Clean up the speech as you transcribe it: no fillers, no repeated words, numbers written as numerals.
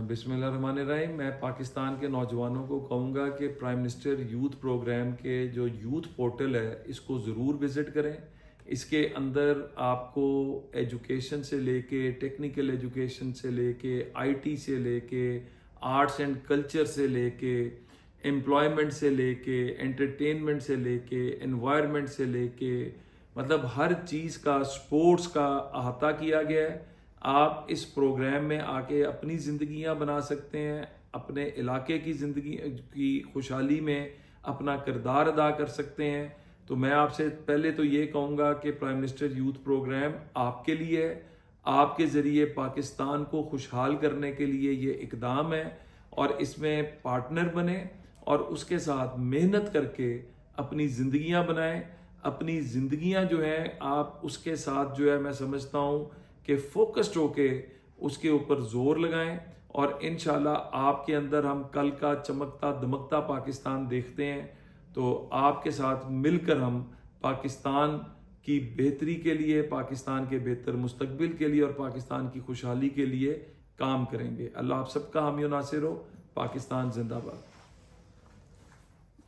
बिस्मिल्लाहिर्रहमानिर्रहीम। मैं पाकिस्तान के नौजवानों को कहूँगा कि प्राइम मिनिस्टर यूथ प्रोग्राम के जो यूथ पोर्टल है इसको ज़रूर विज़िट करें। इसके अंदर आपको एजुकेशन से लेके, टेक्निकल एजुकेशन से लेके, आईटी से लेके, आर्ट्स एंड कल्चर से लेके, एम्प्लॉयमेंट से लेके, एंटरटेनमेंट से लेके, एनवायरनमेंट से लेके, मतलब हर चीज़ का, स्पोर्ट्स का अहाता किया गया है। आप इस प्रोग्राम में आके अपनी ज़िंदगियां बना सकते हैं, अपने इलाके की ज़िंदगी की खुशहाली में अपना किरदार अदा कर सकते हैं। तो मैं आपसे पहले तो ये कहूँगा कि प्राइम मिनिस्टर यूथ प्रोग्राम आपके लिए है, आपके ज़रिए पाकिस्तान को खुशहाल करने के लिए ये इकदाम है, और इसमें पार्टनर बने और उसके साथ मेहनत करके अपनी ज़िंदगियां बनाएं। अपनी ज़िंदगियां जो हैं आप उसके साथ जो है, मैं समझता हूँ कि फोकस्ड होके उसके ऊपर जोर लगाएं, और इंशाल्लाह आपके अंदर हम कल का चमकता दमकता पाकिस्तान देखते हैं। तो आपके साथ मिलकर हम पाकिस्तान की बेहतरी के लिए, पाकिस्तान के बेहतर मुस्तकबिल के लिए और पाकिस्तान की खुशहाली के लिए काम करेंगे। अल्लाह आप सबका हामी नासिर हो। पाकिस्तान जिंदाबाद।